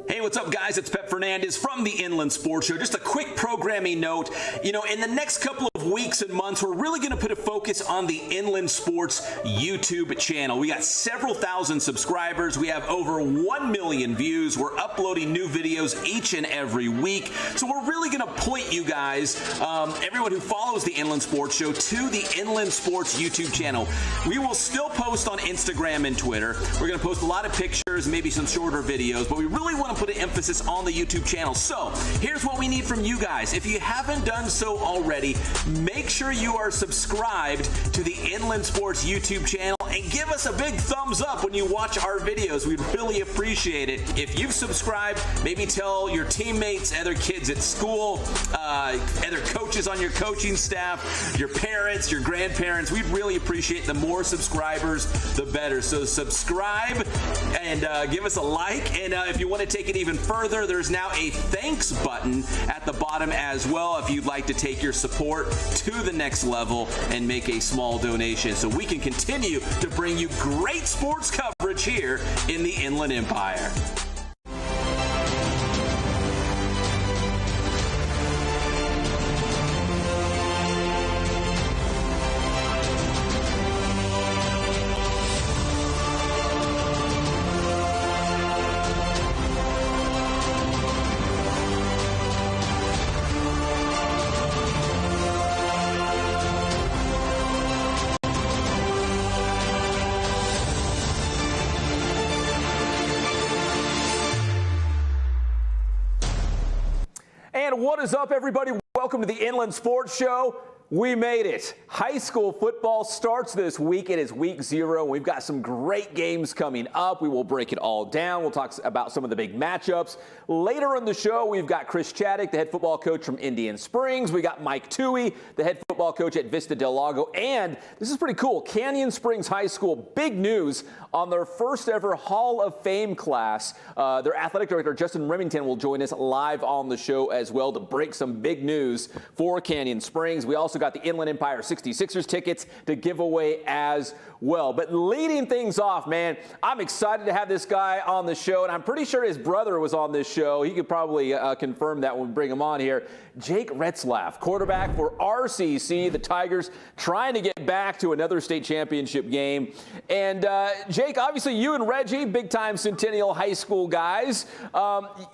Hey, what's up, guys? It's Pep Fernandez from the Inland Sports Show. Just a quick programming note. In the next couple of weeks and months, we're really going to put a focus on the Inland Sports YouTube channel. We got several thousand subscribers. We have over 1 million views. We're uploading new videos each and every week. So we're really going to point you guys, everyone who follows the Inland Sports Show, to the Inland Sports YouTube channel. We will still post on Instagram and Twitter. We're going to post a lot of pictures, maybe some shorter videos, but we really want to put an emphasis on the YouTube channel. So here's what we need from you guys. If you haven't done so already, make sure you are subscribed to the Inland Sports YouTube channel and give us a big thumbs up when you watch our videos. We'd really appreciate it. If you've subscribed, maybe tell your teammates, other kids at school, other coaches on your coaching staff, your parents, your grandparents. We'd really appreciate the more subscribers, the better. So subscribe and give us a like. And if you want to take it even further, there's now a thanks button at the bottom as well if you'd like to take your support to the next level and make a small donation so we can continue to bring you great sports coverage here in the Inland Empire. And what is up, everybody? Welcome to the Inland Sports Show. We made it. High school football starts this week. It is week 0. We've got some great games coming up. We will break it all down. We'll talk about some of the big matchups. Later in the show, we've got Chris Chaddick, the head football coach from Indian Springs. We got Mike Tuohy, the head football coach at Vista del Lago. And this is pretty cool. Canyon Springs High School, big news on their first ever Hall of Fame class. Their athletic director, Justin Remington, will join us live on the show as well to break some big news for Canyon Springs. We also got the Inland Empire 66ers tickets to give away as well. But leading things off, man, I'm excited to have this guy on the show, and I'm pretty sure his brother was on this show. He could probably confirm that when we bring him on here. Jake Retzlaff, quarterback for RCC, the Tigers, trying to get back to another state championship game. And Jake, obviously you and Reggie, big-time Centennial high school guys.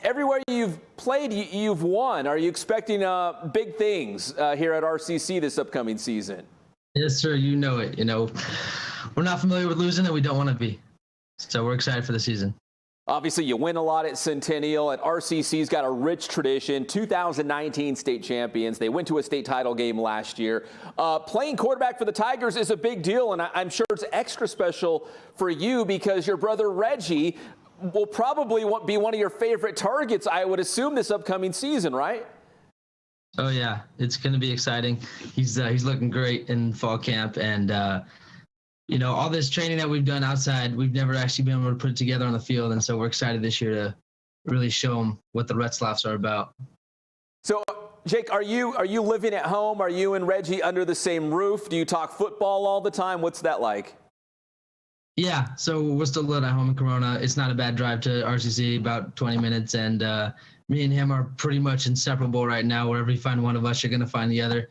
Everywhere you've played, you've won. Are you expecting big things here at RCC this upcoming season? Yes, sir. You know it. We're not familiar with losing, and we don't want to be. So we're excited for the season. Obviously, you win a lot at Centennial, and RCC's got a rich tradition. 2019 state champions. They went to a state title game last year. Playing quarterback for the Tigers is a big deal, and I'm sure it's extra special for you because your brother Reggie will probably be one of your favorite targets, I would assume, this upcoming season, right? Oh, yeah. It's going to be exciting. He's looking great in fall camp, and all this training that we've done outside, we've never actually been able to put it together on the field, and so we're excited this year to really show him what the Retzlaffs are about. So, Jake, are you living at home? Are you and Reggie under the same roof? Do you talk football all the time? What's that like? Yeah, so we're still living at home in Corona. It's not a bad drive to RCC, about 20 minutes, and me and him are pretty much inseparable right now. Wherever you find one of us, you're going to find the other.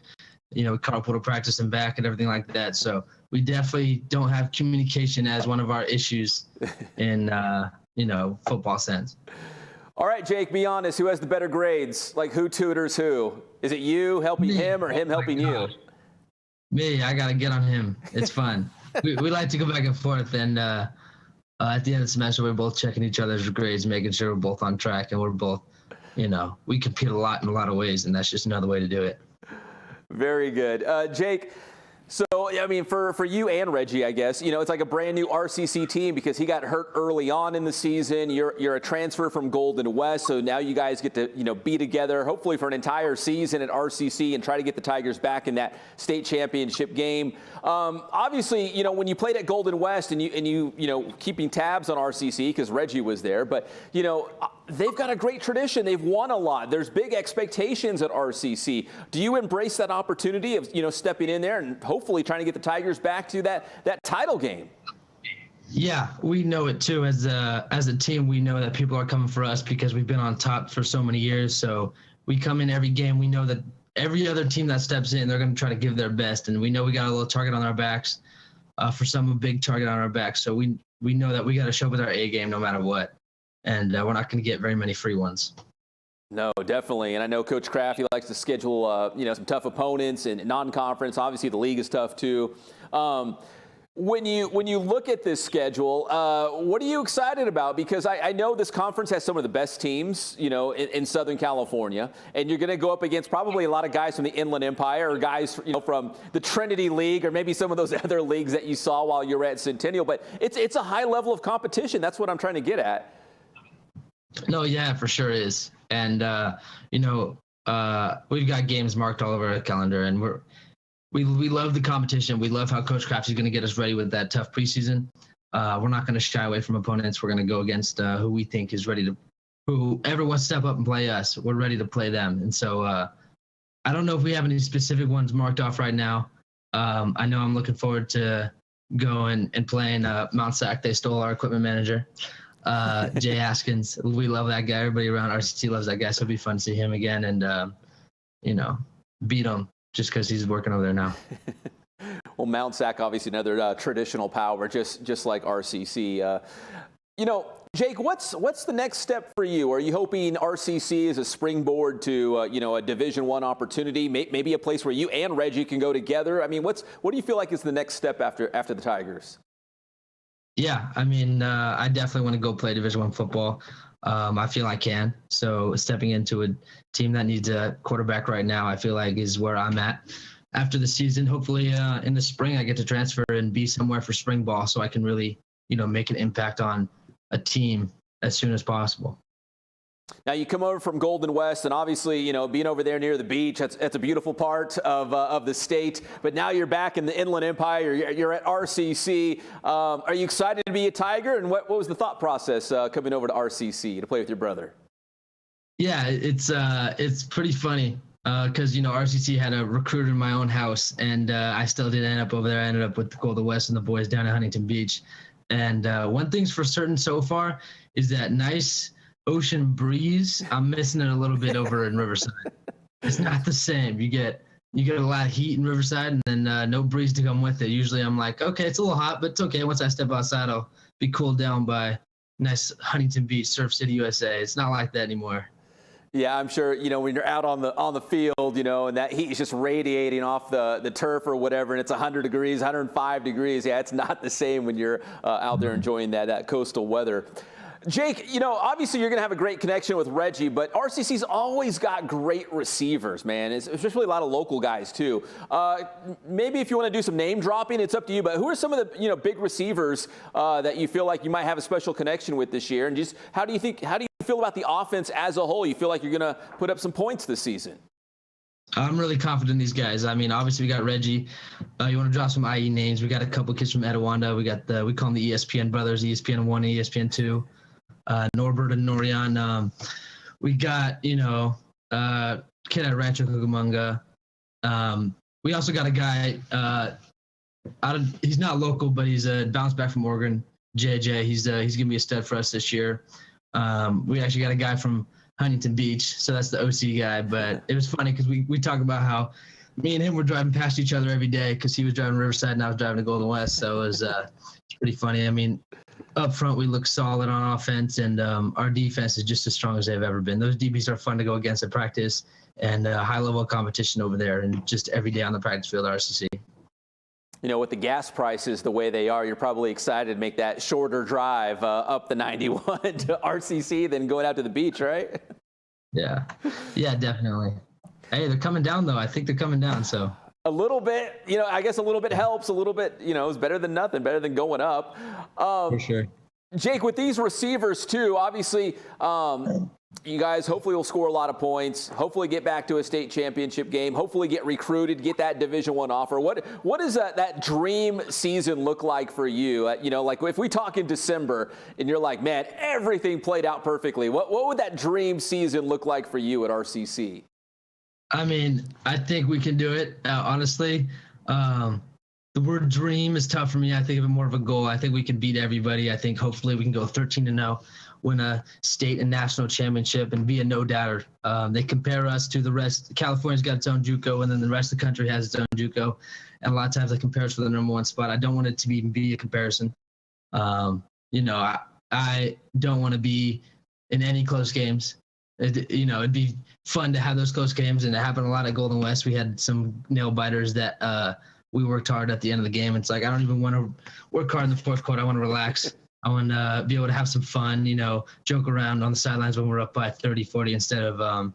We carpool to practice and back and everything like that. So we definitely don't have communication as one of our issues in, football sense. All right, Jake, be honest. Who has the better grades? Like, who tutors who? Is it you helping him or him helping you? Me. I got to get on him. It's fun. we like to go back and forth. And at the end of the semester, we're both checking each other's grades, making sure we're both on track. And we're both, we compete a lot in a lot of ways. And that's just another way to do it. Very good. Jake, so, for you and Reggie, I guess, it's like a brand new RCC team because he got hurt early on in the season. You're a transfer from Golden West, so now you guys get to, be together, hopefully for an entire season at RCC and try to get the Tigers back in that state championship game. Obviously, when you played at Golden West and you keeping tabs on RCC because Reggie was there, but, they've got a great tradition. They've won a lot. There's big expectations at RCC. Do you embrace that opportunity of, stepping in there and hopefully trying to get the Tigers back to that title game? Yeah, we know it too. As a team, we know that people are coming for us because we've been on top for so many years. So we come in every game. We know that every other team that steps in, they're going to try to give their best. And we know we got a little target on our backs. For some, a big target on our backs. So we know that we got to show up with our A game no matter what. And we're not going to get very many free ones. No, definitely. And I know Coach Kraft, he likes to schedule, some tough opponents and non-conference. Obviously, the league is tough too. When you look at this schedule, what are you excited about? Because I know this conference has some of the best teams, in Southern California, and you're going to go up against probably a lot of guys from the Inland Empire or guys, from the Trinity League or maybe some of those other leagues that you saw while you were at Centennial. But it's a high level of competition. That's what I'm trying to get at. No, yeah, for sure is. And, we've got games marked all over our calendar, and we love the competition. We love how Coach Kraft is going to get us ready with that tough preseason. We're not going to shy away from opponents. We're going to go against who we think is ready to – whoever wants to step up and play us, we're ready to play them. And so I don't know if we have any specific ones marked off right now. I know I'm looking forward to going and playing Mount Sac. They stole our equipment manager. Jay Askins, we love that guy. Everybody around RCC loves that guy, so it'll be fun to see him again and, beat him just because he's working over there now. Well, Mount Sac, obviously another traditional power, just like RCC. Jake, what's the next step for you? Are you hoping RCC is a springboard to, a Division I opportunity, maybe a place where you and Reggie can go together? I mean, what do you feel like is the next step after the Tigers? Yeah, I definitely want to go play Division I football. I feel I can. So stepping into a team that needs a quarterback right now, I feel like is where I'm at. After the season, hopefully in the spring, I get to transfer and be somewhere for spring ball so I can really, make an impact on a team as soon as possible. Now you come over from Golden West, and obviously, being over there near the beach, that's a beautiful part of the state. But now you're back in the Inland Empire. You're at RCC. Are you excited to be a Tiger? And what was the thought process coming over to RCC to play with your brother? Yeah, it's pretty funny because RCC had a recruiter in my own house, and I still did end up over there. I ended up with the Golden West and the boys down at Huntington Beach. And one thing's for certain so far is that nice ocean breeze. I'm missing it a little bit over in Riverside. It's not the same. You get a lot of heat in Riverside, and then no breeze to come with it. Usually I'm like, okay, it's a little hot, but it's okay. Once I step outside, I'll be cooled down by nice Huntington Beach, Surf City, USA. It's not like that anymore. Yeah, I'm sure, when you're out on the field, and that heat is just radiating off the turf or whatever, and it's 100 degrees, 105 degrees. Yeah, it's not the same when you're out there enjoying that coastal weather. Jake, obviously you're going to have a great connection with Reggie, but RCC's always got great receivers, man. It's especially a lot of local guys, too. Maybe if you want to do some name dropping, it's up to you, but who are some of the, big receivers that you feel like you might have a special connection with this year? And just how do you feel about the offense as a whole? You feel like you're going to put up some points this season? I'm really confident in these guys. Obviously we got Reggie. You want to drop some IE names? We got a couple kids from Etiwanda. We call them the ESPN brothers, ESPN 1 and ESPN 2. Norbert and Norian. We got, kid at Rancho Cucamonga. We also got a guy he's not local, but he's a bounce back from Oregon, JJ. He's gonna be a stud for us this year. We actually got a guy from Huntington Beach, so that's the OC guy. But it was funny because we talk about how me and him were driving past each other every day because he was driving Riverside and I was driving to Golden West. So it was pretty funny. Up front, we look solid on offense, and our defense is just as strong as they've ever been. Those DBs are fun to go against at practice, and high-level competition over there, and just every day on the practice field at RCC. With the gas prices the way they are, you're probably excited to make that shorter drive up the 91 to RCC than going out to the beach, right? Yeah, definitely. Hey, they're coming down, though. I think they're coming down, so. A little bit, I guess a little bit helps. A little bit, is better than nothing, better than going up. For sure. Jake, with these receivers, too, obviously, you guys hopefully will score a lot of points, hopefully get back to a state championship game, hopefully get recruited, get that Division I offer. What does that dream season look like for you? Like if we talk in December and you're like, man, everything played out perfectly, what would that dream season look like for you at RCC? I think we can do it, honestly. the word dream is tough for me. I think of it more of a goal. I think we can beat everybody. I think hopefully we can go 13-0, win a state and national championship, and be a no-doubter. They compare us to the rest. California's got its own JUCO, and then the rest of the country has its own JUCO. And a lot of times they compare us for the number one spot. I don't want it to even be a comparison. I don't want to be in any close games. It'd be fun to have those close games, and it happened a lot at Golden West. We had some nail biters that we worked hard at the end of the game. It's like, I don't even want to work hard in the fourth quarter. I want to relax. I want to be able to have some fun, joke around on the sidelines when we're up by 30, 40 instead of,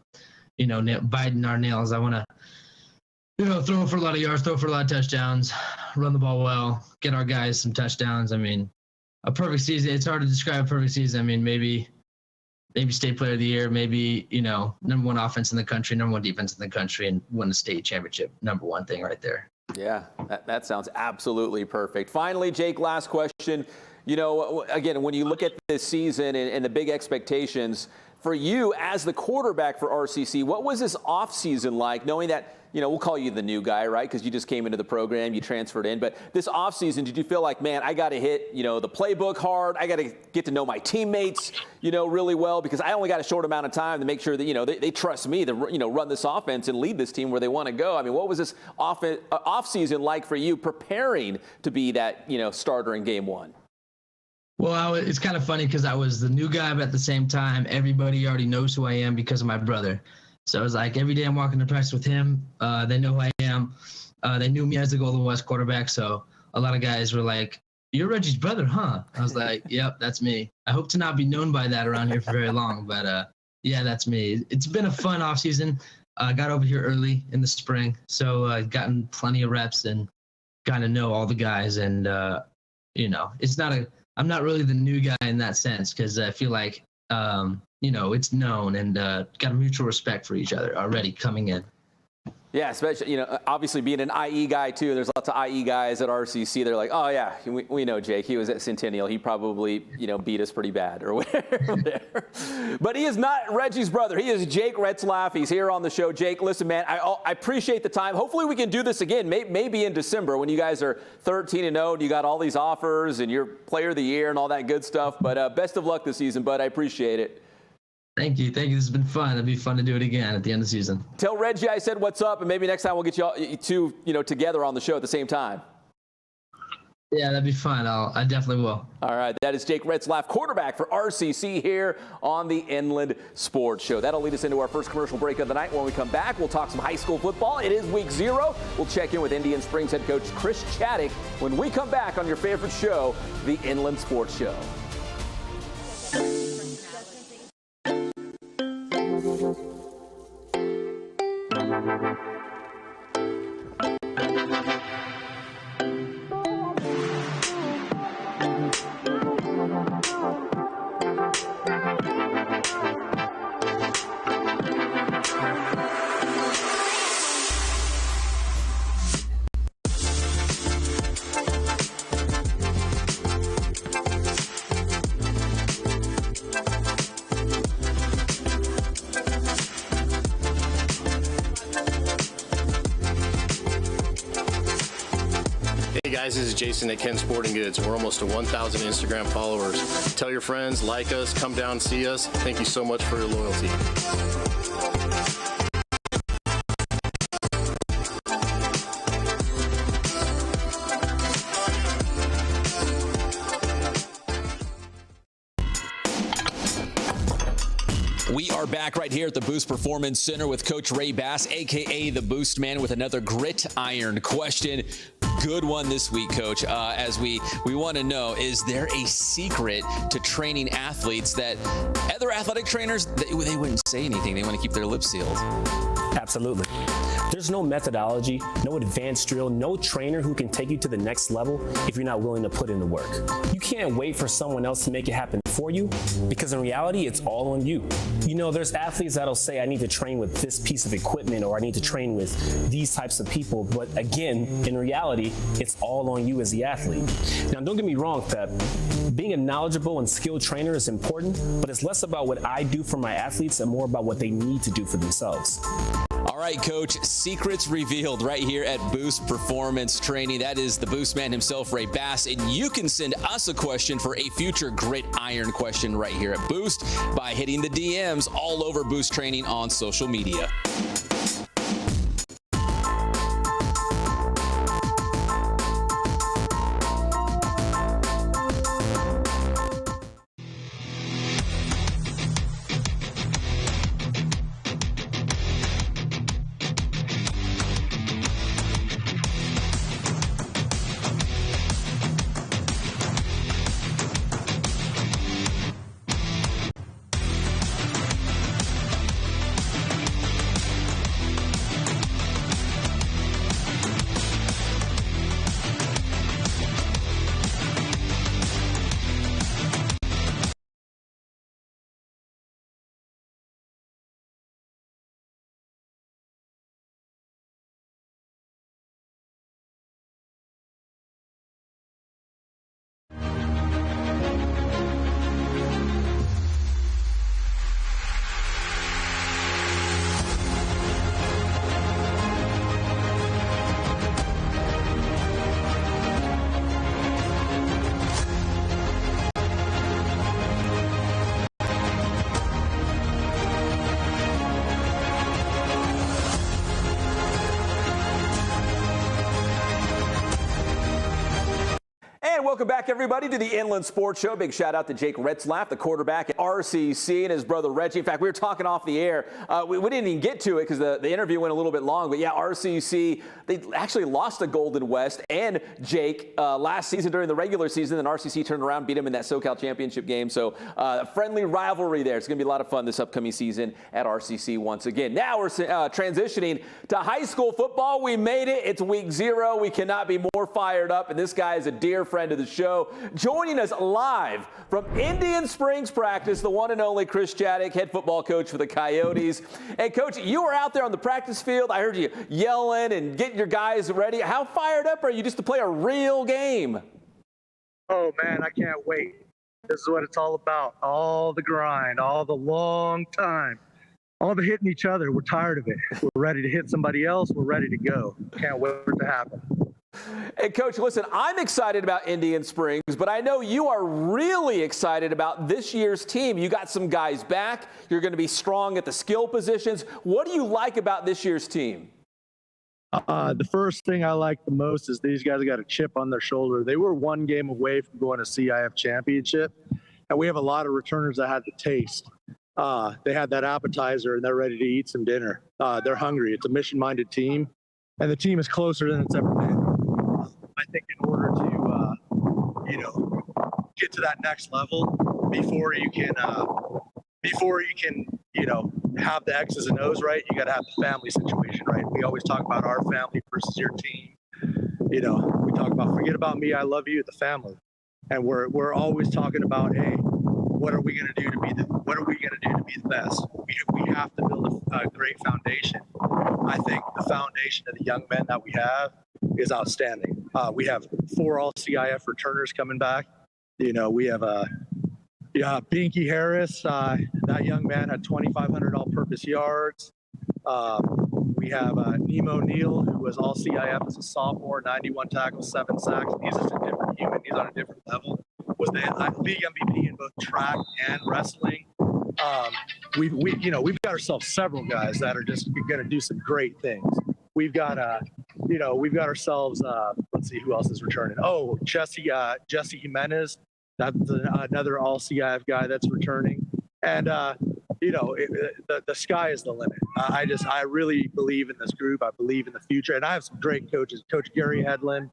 biting our nails. I want to, throw for a lot of yards, throw for a lot of touchdowns, run the ball well, get our guys some touchdowns. I mean, a perfect season. It's hard to describe a perfect season. I mean, maybe state player of the year, maybe, number one offense in the country, number one defense in the country, and win a state championship. Number one thing right there. Yeah, that sounds absolutely perfect. Finally, Jake, last question. Again, when you look at this season and the big expectations for you as the quarterback for RCC, what was this offseason like, knowing that, we'll call you the new guy, right? Because you just came into the program, you transferred in. But this offseason, did you feel like, man, I got to hit, the playbook hard. I got to get to know my teammates, really well, because I only got a short amount of time to make sure that, they trust me to, run this offense and lead this team where they want to go. I mean, what was this offseason like for you preparing to be that, starter in game one? Well, it's kind of funny because I was the new guy, but at the same time, everybody already knows who I am because of my brother. So it was like every day I'm walking to practice with him. They know who I am. They knew me as the Golden West quarterback. So a lot of guys were like, "You're Reggie's brother, huh?" I was like, "Yep, that's me." I hope to not be known by that around here for very long, but yeah, that's me. It's been a fun off season. I got over here early in the spring, so I've gotten plenty of reps and kind of know all the guys. And I'm not really the new guy in that sense because I feel like it's known and got a mutual respect for each other already coming in. Yeah, especially, obviously being an IE guy too. There's lots of IE guys at RCC. They're like, oh yeah, we know Jake. He was at Centennial. He probably, beat us pretty bad or whatever. But he is not Reggie's brother. He is Jake Retzlaff. He's here on the show. Jake, listen, man, I appreciate the time. Hopefully we can do this again, maybe in December when you guys are 13-0 and you got all these offers and you're player of the year and all that good stuff. But best of luck this season, bud. I appreciate it. Thank you. This has been fun. It'll be fun to do it again at the end of the season. Tell Reggie I said what's up, and maybe next time we'll get you two, together on the show at the same time. Yeah, that'd be fun. I definitely will. All right. That is Jake Retzlaff, quarterback for RCC here on the Inland Sports Show. That'll lead us into our first commercial break of the night. When we come back, we'll talk some high school football. It is week 0. We'll check in with Indian Springs head coach Chris Chaddick when we come back on your favorite show, the Inland Sports Show. Hey guys, this is Jason at Ken Sporting Goods. We're almost to 1,000 Instagram followers. Tell your friends, like us, come down, see us. Thank you so much for your loyalty. We are back right here at the Boost Performance Center with Coach Ray Bass, a.k.a. the Boost Man, with another gridiron question. Good one this week, Coach. As we want to know, is there a secret to training athletes that other athletic trainers, they wouldn't say anything. They want to keep their lips sealed? Absolutely. There's no methodology, no advanced drill, no trainer who can take you to the next level if you're not willing to put in the work. You can't wait for someone else to make it happen for you, because in reality, it's all on you. There's athletes that'll say, I need to train with this piece of equipment, or I need to train with these types of people. But again, in reality, it's all on you as the athlete. Now, don't get me wrong, Pep. Being a knowledgeable and skilled trainer is important, but it's less about what I do for my athletes and more about what they need to do for themselves. All All right, Coach, secrets revealed right here at Boost Performance Training. That is the Boost man himself, Ray Bass, and you can send us a question for a future Gridiron question right here at Boost by hitting the DMs all over Boost Training on social media. And welcome back, everybody, to the Inland Sports Show. Big shout out to Jake Retzlaff, the quarterback at RCC, and his brother Reggie. In fact, we were talking off the air. We didn't even get to it because the interview went a little bit long. But yeah, RCC, they actually lost to Golden West and Jake last season during the regular season. Then RCC turned around, beat them in that SoCal championship game. So a friendly rivalry there. It's going to be a lot of fun this upcoming season at RCC once again. Now we're transitioning to high school football. We made it. It's week 0. We cannot be more fired up. And this guy is a dear friend of the show. Joining us live from Indian Springs practice, the one and only Chris Chaddick, head football coach for the Coyotes. And Coach, you were out there on the practice field. I heard you yelling and getting your guys ready. How fired up are you just to play a real game? Oh, man, I can't wait. This is what it's all about. All the grind, all the long time, all the hitting each other. We're tired of it. We're ready to hit somebody else. We're ready to go. Can't wait for it to happen. Hey, Coach, listen, I'm excited about Indian Springs, but I know you are really excited about this year's team. You got some guys back. You're going to be strong at the skill positions. What do you like about this year's team? The first thing I like the most is these guys got a chip on their shoulder. They were one game away from going to CIF championship, and we have a lot of returners that had the taste. They had that appetizer, and they're ready to eat some dinner. They're hungry. It's a mission-minded team, and the team is closer than it's ever been. I think in order to, get to that next level before you can, have the X's and O's right, you got to have the family situation right. We always talk about our family versus your team. We talk about forget about me, I love you, the family, and we're always talking about, hey, what are we going to do to be the best? We have to build a great foundation. I think the foundation of the young men that we have is outstanding. We have 4 all-CIF returners coming back. We have Binky Harris. That young man had 2,500 all-purpose yards. We have Nemo Neal, who was all-CIF as a sophomore, 91 tackles, 7 sacks. He's just a different human. He's on a different level. Was the league MVP in both track and wrestling. We've got ourselves several guys that are just going to do some great things. We've got ourselves. Let's see who else is returning. Oh, Jesse Jimenez. That's another all CIF guy that's returning. And the sky is the limit. I really believe in this group. I believe in the future, and I have some great coaches. Coach Gary Hedlund,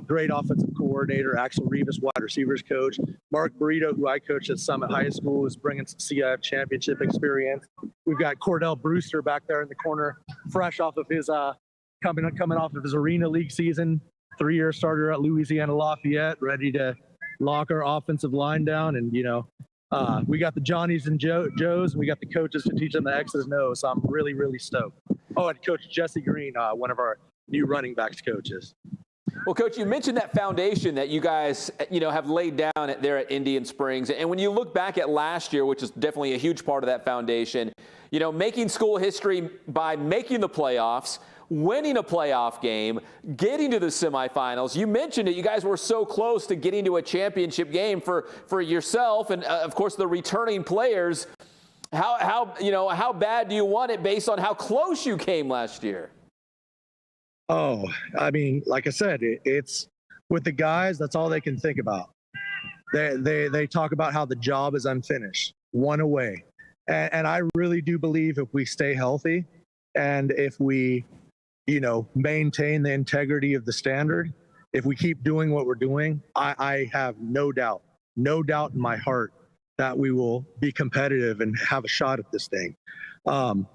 great offensive coordinator. Axel Rivas, wide receivers coach. Mark Burrito, who I coached at Summit High School, is bringing some CIF championship experience. We've got Cordell Brewster back there in the corner, fresh off of his coming off of his Arena League season. 3-year starter at Louisiana Lafayette, ready to lock our offensive line down. And we got the Johnnies and Joes, and we got the coaches to teach them the X's and O's. So I'm really, really stoked. Oh, and Coach Jesse Green, one of our new running backs coaches. Well, Coach, you mentioned that foundation that you guys, have laid down there at Indian Springs. And when you look back at last year, which is definitely a huge part of that foundation, making school history by making the playoffs, winning a playoff game, getting to the semifinals. You mentioned it. You guys were so close to getting to a championship game for yourself and, of course, the returning players. How bad do you want it based on how close you came last year? Oh, I mean, like I said, it's with the guys, that's all they can think about. They talk about how the job is unfinished, one away. And I really do believe if we stay healthy and if we, maintain the integrity of the standard, if we keep doing what we're doing, I have no doubt in my heart that we will be competitive and have a shot at this thing. We're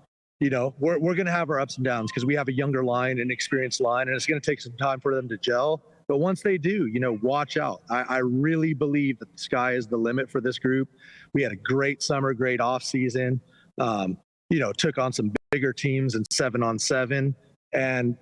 going to have our ups and downs because we have a younger line, an experienced line, and it's going to take some time for them to gel. But once they do, watch out. I really believe that the sky is the limit for this group. We had a great summer, great off season. Took on some bigger teams in 7-on-7. And,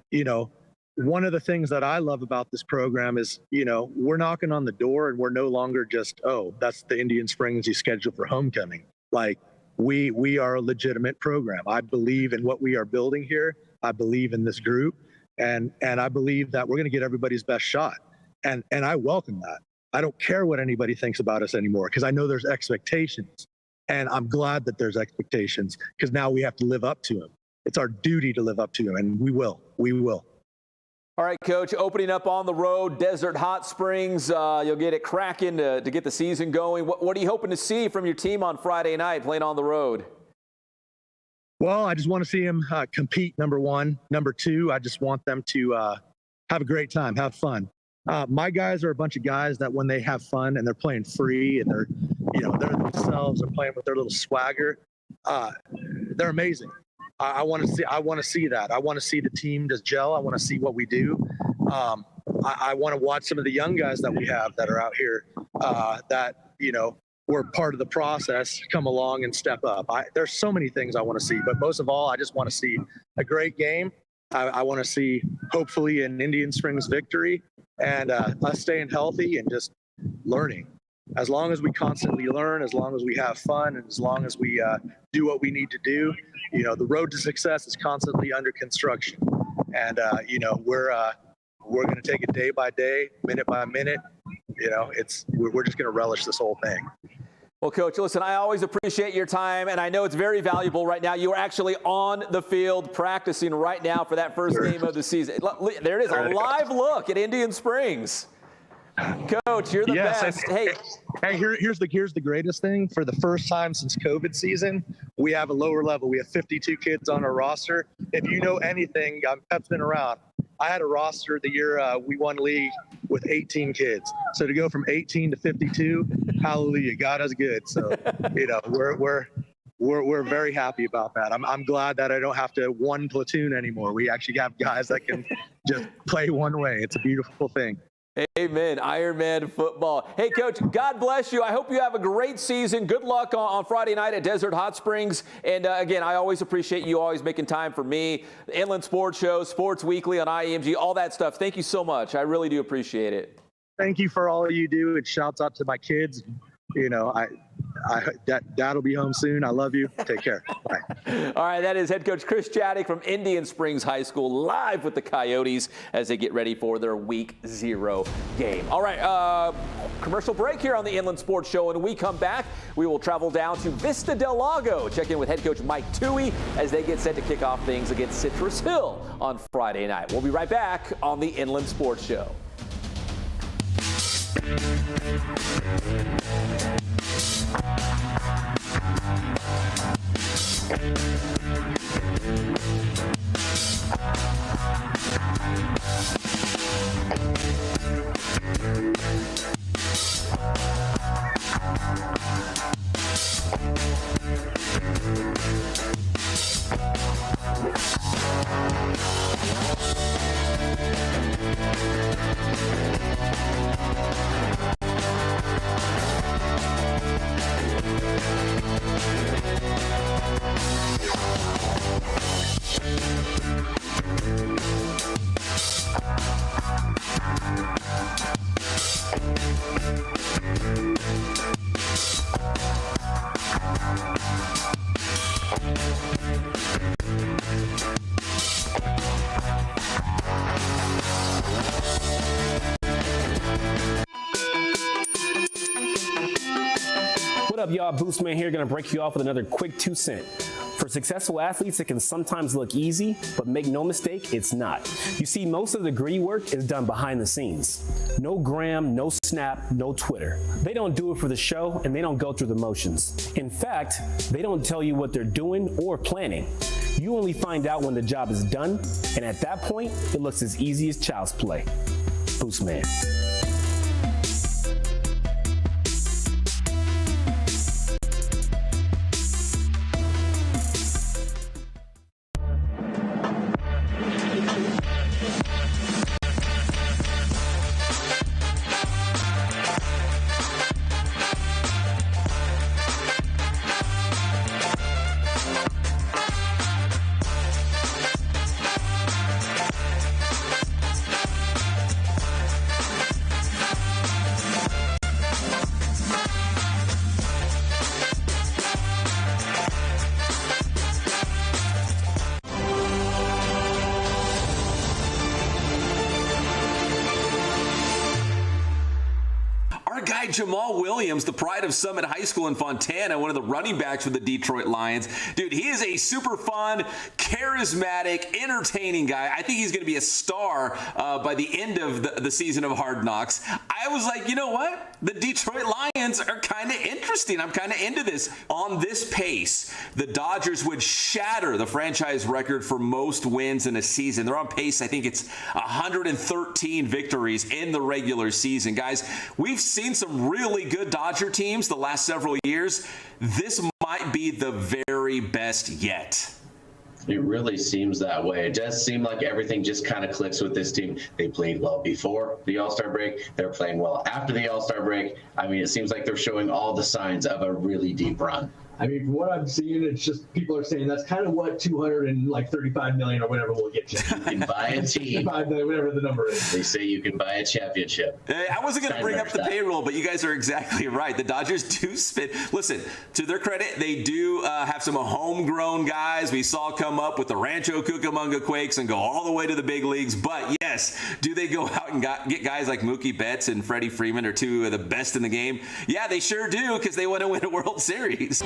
one of the things that I love about this program is, we're knocking on the door and we're no longer just, that's the Indian Springs you schedule for homecoming. Like, we are a legitimate program. I believe in what we are building here. I believe in this group, and I believe that we're going to get everybody's best shot. And I welcome that. I don't care what anybody thinks about us anymore because I know there's expectations, and I'm glad that there's expectations because now we have to live up to them. It's our duty to live up to them, and we will. We will. All right, Coach, opening up on the road, Desert Hot Springs. You'll get it cracking to get the season going. What are you hoping to see from your team on Friday night playing on the road? Well, I just want to see them compete, number one. Number two, I just want them to have a great time, have fun. My guys are a bunch of guys that when they have fun and they're playing free and they're themselves, they're playing with their little swagger, they're amazing. I want to see that. I want to see the team just gel. I want to see what we do. I want to watch some of the young guys that we have that are out here that, were part of the process come along and step up. There's so many things I want to see, but most of all, I just want to see a great game. I want to see, hopefully, an Indian Springs victory and us staying healthy and just learning. As long as we constantly learn, as long as we have fun, and as long as we do what we need to do, the road to success is constantly under construction. And, we're going to take it day by day, minute by minute. We're just going to relish this whole thing. Well, Coach, listen, I always appreciate your time, and I know it's very valuable right now. You are actually on the field practicing right now for that first game of the season. There it is, a live look at Indian Springs. Coach, you're the best. Hey, here's the greatest thing. For the first time since COVID season, we have a lower level. We have 52 kids on our roster. If you know anything, Pep's been around. I had a roster the year we won league with 18 kids. So to go from 18 to 52, hallelujah, God is good. So we're very happy about that. I'm glad that I don't have to one platoon anymore. We actually have guys that can just play one way. It's a beautiful thing. Amen. Ironman football. Hey, Coach, God bless you. I hope you have a great season. Good luck on Friday night at Desert Hot Springs. And again, I always appreciate you always making time for me. The Inland Sports Show, Sports Weekly on IEMG, all that stuff. Thank you so much. I really do appreciate it. Thank you for all you do. And shouts out to my kids. Dad will be home soon. I love you. Take care. Bye. All right, that is head coach Chris Chaddick from Indian Springs High School live with the Coyotes as they get ready for their Week 0 game. All right, commercial break here on the Inland Sports Show. When we come back, we will travel down to Vista del Lago, check in with head coach Mike Tuohy as they get set to kick off things against Citrus Hill on Friday night. We'll be right back on the Inland Sports Show. What up, y'all? Boostman here, gonna break you off with another quick 2 cent. For successful athletes, it can sometimes look easy, but make no mistake, it's not. You see, most of the gritty work is done behind the scenes. No gram, no Snap, no Twitter. They don't do it for the show, and they don't go through the motions. In fact, they don't tell you what they're doing or planning. You only find out when the job is done, and at that point, it looks as easy as child's play. Boostman. Jamal Williams, the pride of Summit High School in Fontana, one of the running backs for the Detroit Lions. Dude, he is a super fun, charismatic, entertaining guy. I think he's going to be a star by the end of the season of Hard Knocks. I was like, you know what? The Detroit Lions are kind of interesting. I'm kind of into this. On this pace, the Dodgers would shatter the franchise record for most wins in a season. They're on pace, I think it's 113 victories in the regular season. Guys, we've seen some really good Dodger teams the last several years. This might be the very best yet. It really seems that way. It does seem like everything just kind of clicks with this team. They played well before the All-Star break. They're playing well after the All-Star break. I mean, it seems like they're showing all the signs of a really deep run. I mean, from what I'm seeing, it's just people are saying that's kind of what $235 million or whatever will get you. You can buy a team. 5 million, whatever the number is. They say you can buy a championship. I wasn't going to bring up the payroll, but you guys are exactly right. The Dodgers do spend. Listen, to their credit, they do have some homegrown guys we saw come up with the Rancho Cucamonga Quakes and go all the way to the big leagues. But yes, do they go out and get guys like Mookie Betts and Freddie Freeman are two of the best in the game? Yeah, they sure do, because they want to win a World Series.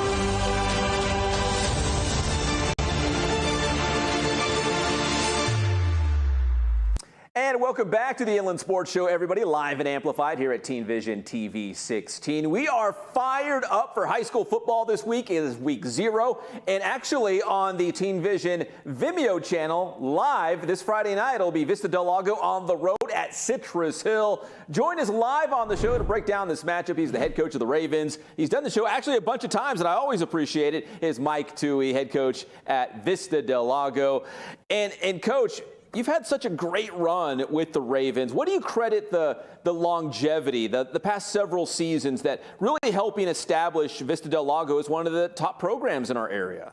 And welcome back to the Inland Sports Show, everybody, live and amplified here at Teen Vision TV 16. We are fired up for high school football this week. It is week 0, and actually on the Teen Vision Vimeo channel, live this Friday night, it'll be Vista del Lago on the road at Citrus Hill. Join us live on the show to break down this matchup. He's the head coach of the Ravens. He's done the show actually a bunch of times, and I always appreciate it. Is Mike Tuohy, head coach at Vista del Lago. And Coach, you've had such a great run with the Ravens. What do you credit the longevity, the past several seasons that really helping establish Vista del Lago as one of the top programs in our area?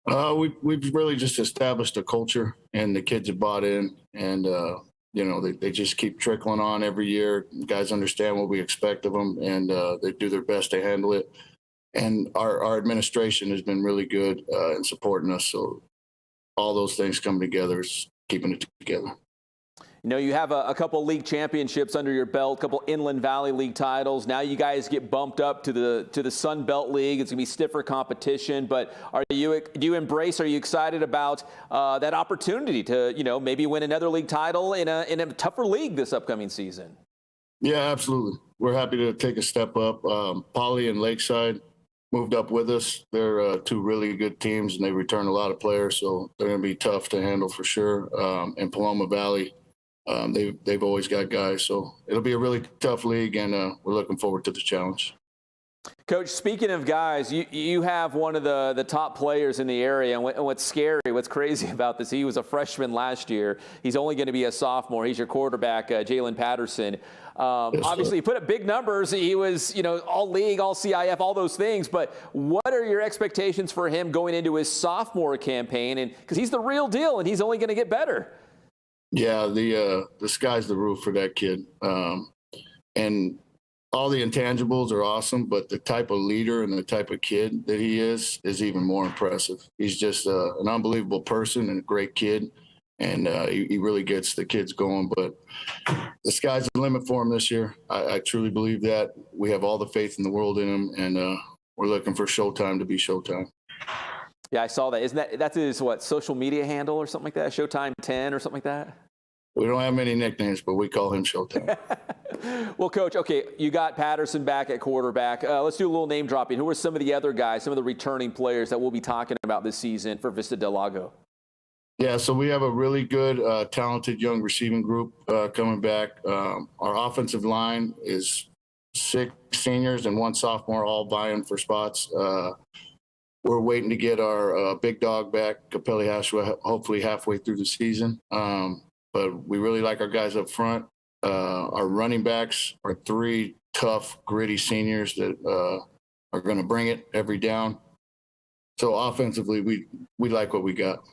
We've really just established a culture, and the kids have bought in, and they just keep trickling on every year. Guys understand what we expect of them, and they do their best to handle it. And our administration has been really good in supporting us. So all those things come together, is keeping it together. You know, you have a couple league championships under your belt, a couple Inland Valley League titles. Now you guys get bumped up to the Sun Belt League. It's going to be stiffer competition. But do you excited about that opportunity to, maybe win another league title in a tougher league this upcoming season? Yeah, absolutely. We're happy to take a step up. Poly and Lakeside moved up with us. They're two really good teams, and they return a lot of players, so they're going to be tough to handle for sure. And Paloma Valley, they've always got guys, so it'll be a really tough league, and we're looking forward to the challenge. Coach, speaking of guys, you have one of the top players in the area, and what's crazy about this, he was a freshman last year. He's only going to be a sophomore. He's your quarterback, Jalen Patterson. Obviously, he put up big numbers. He was, all league, all CIF, all those things. But what are your expectations for him going into his sophomore campaign? And because he's the real deal, and he's only going to get better. Yeah, the sky's the roof for that kid. And all the intangibles are awesome, but the type of leader and the type of kid that he is even more impressive. He's just an unbelievable person and a great kid. and he really gets the kids going. But the sky's the limit for him this year. I truly believe that. We have all the faith in the world in him, and we're looking for Showtime to be Showtime. Yeah, I saw that. Isn't that's his social media handle or something like that? Showtime 10 or something like that? We don't have many nicknames, but we call him Showtime. Well, Coach, okay, you got Patterson back at quarterback. Let's do a little name dropping. Who are some of the other guys, some of the returning players that we'll be talking about this season for Vista del Lago? Yeah, so we have a really good, talented young receiving group coming back. Our offensive line is 6 seniors and 1 sophomore, all vying for spots. We're waiting to get our big dog back, Capelli Hashua, hopefully halfway through the season. But we really like our guys up front. Our running backs are 3 tough, gritty seniors that are going to bring it every down. So offensively, we like what we got.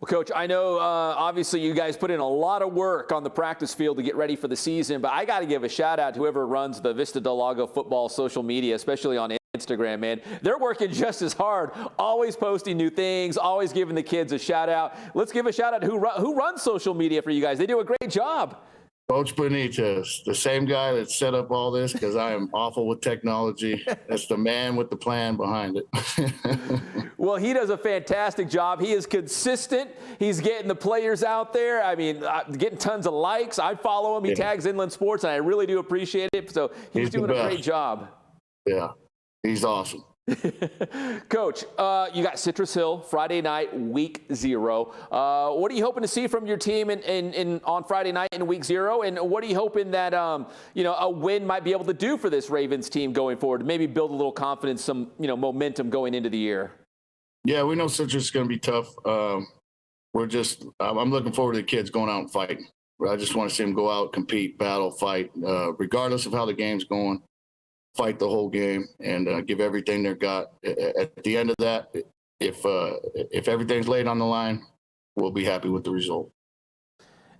Well, Coach, I know obviously you guys put in a lot of work on the practice field to get ready for the season, but I got to give a shout out to whoever runs the Vista del Lago football social media, especially on Instagram, man. They're working just as hard, always posting new things, always giving the kids a shout out. Let's give a shout out to who runs social media for you guys. They do a great job. Coach Benitez, the same guy that set up all this, because I am awful with technology. That's the man with the plan behind it. Well, he does a fantastic job. He is consistent. He's getting the players out there. I mean, getting tons of likes. I follow him. He tags Inland Sports, and I really do appreciate it. So he's doing a great job. Yeah, he's awesome. Coach, you got Citrus Hill Friday night, week 0. What are you hoping to see from your team on Friday night in week 0? And what are you hoping that a win might be able to do for this Ravens team going forward? Maybe build a little confidence, some momentum going into the year. Yeah, we know Citrus is going to be tough. I'm looking forward to the kids going out and fighting. I just want to see them go out, compete, battle, fight, regardless of how the game's going. Fight the whole game and give everything they've got. At the end of that, if everything's laid on the line, we'll be happy with the result.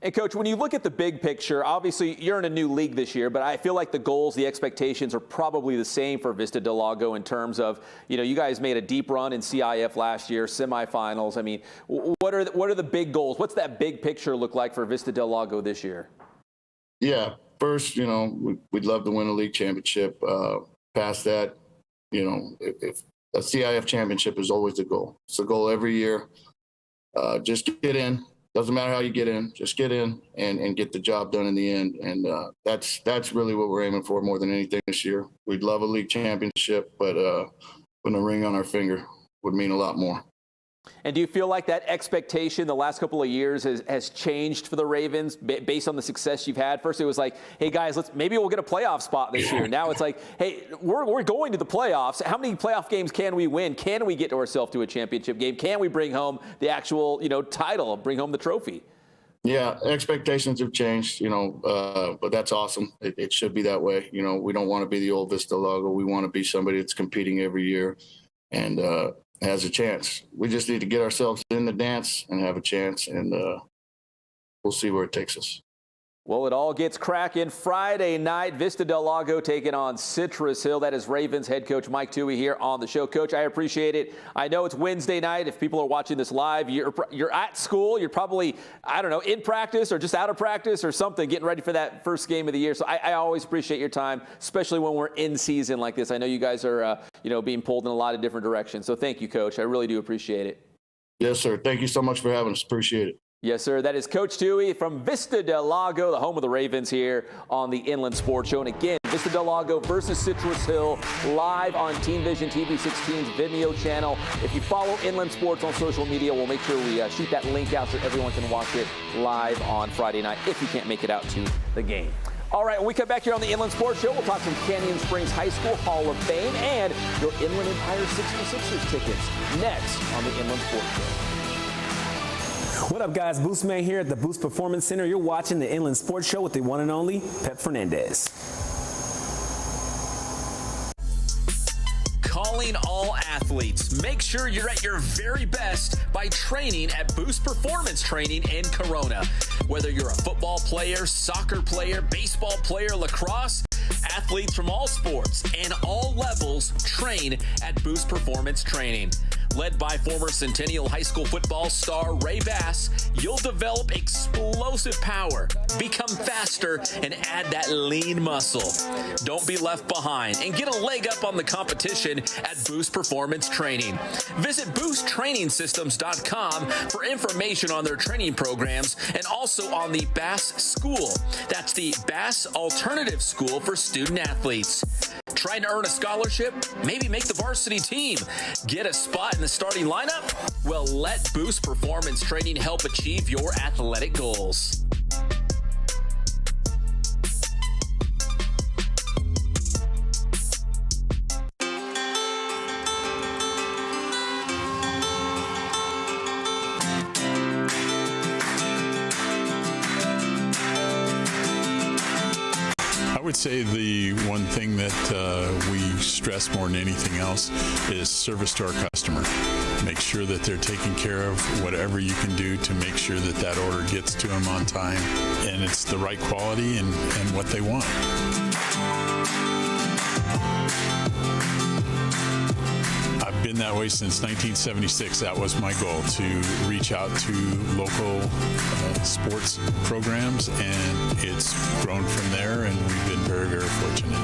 And Coach, when you look at the big picture, obviously you're in a new league this year, but I feel like the goals, the expectations are probably the same for Vista del Lago in terms of, you guys made a deep run in CIF last year, semifinals. I mean, what are the big goals? What's that big picture look like for Vista del Lago this year? Yeah. First, we'd love to win a league championship. Past that, if a CIF championship is always the goal. It's the goal every year. Just get in. Doesn't matter how you get in. Just get in and get the job done in the end. And that's really what we're aiming for more than anything this year. We'd love a league championship, but putting a ring on our finger would mean a lot more. And do you feel like that expectation the last couple of years has changed for the Ravens based on the success you've had? First, it was like, hey, guys, maybe we'll get a playoff spot this year. Now it's like, hey, we're going to the playoffs. How many playoff games can we win? Can we get ourselves to a championship game? Can we bring home the actual, title, bring home the trophy? Yeah, expectations have changed, but that's awesome. It should be that way. We don't want to be the old Vista Lago. We want to be somebody that's competing every year and has a chance. We just need to get ourselves in the dance and have a chance, and we'll see where it takes us. Well, it all gets cracking Friday night. Vista del Lago taking on Citrus Hill. That is Ravens head coach Mike Tuohy here on the show. Coach, I appreciate it. I know it's Wednesday night. If people are watching this live, you're at school. You're probably, in practice or just out of practice or something, getting ready for that first game of the year. So I always appreciate your time, especially when we're in season like this. I know you guys are, being pulled in a lot of different directions. So thank you, Coach. I really do appreciate it. Yes, sir. Thank you so much for having us. Appreciate it. Yes, sir. That is Coach Tuohy from Vista del Lago, the home of the Ravens here on the Inland Sports Show. And again, Vista del Lago versus Citrus Hill live on Team Vision TV 16's Vimeo channel. If you follow Inland Sports on social media, we'll make sure we shoot that link out so everyone can watch it live on Friday night if you can't make it out to the game. All right, when we come back here on the Inland Sports Show, we'll talk some Canyon Springs High School Hall of Fame and your Inland Empire 66ers tickets next on the Inland Sports Show. What up, guys? Boost Man here at the Boost Performance Center. You're watching the Inland Sports Show with the one and only Pep Fernandez. Calling all athletes. Make sure you're at your very best by training at Boost Performance Training in Corona. Whether you're a football player, soccer player, baseball player, lacrosse, athletes from all sports and all levels train at Boost Performance Training. Led by former Centennial High School football star Ray Bass, you'll develop explosive power, become faster, and add that lean muscle. Don't be left behind and get a leg up on the competition at Boost Performance Training. Visit boosttrainingsystems.com for information on their training programs and also on the Bass School. That's the Bass Alternative School for student athletes. Trying to earn a scholarship? Maybe make the varsity team? Get a spot in the starting lineup? Well, let Boost Performance Training help achieve your athletic goals. I would say the one thing that we stress more than anything else is service to our customer. Make sure that they're taking care of whatever you can do to make sure that that order gets to them on time and it's the right quality and what they want. I've been that way since 1976. That was my goal, to reach out to local sports programs, and it's grown from there, and we've been very, very fortunate.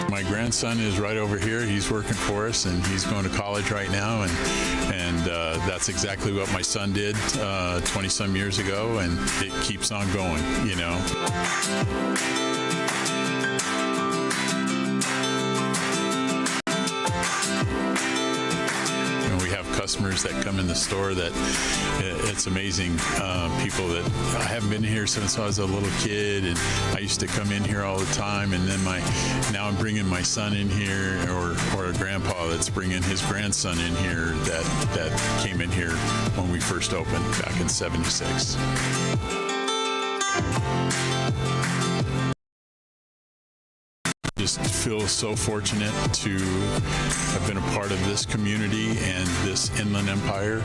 My grandson is right over here. He's working for us, and he's going to college right now, and that's exactly what my son did 20-some years ago, and it keeps on going, you know. Customers that come in the store that it's amazing. People that I haven't been here since I was a little kid, and I used to come in here all the time, and then now I'm bringing my son in here, or a grandpa that's bringing his grandson in here that came in here when we first opened back in '76. Just feel so fortunate to have been a part of this community and this Inland Empire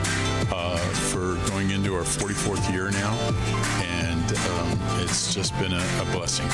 for going into our 44th year now, and it's just been a blessing.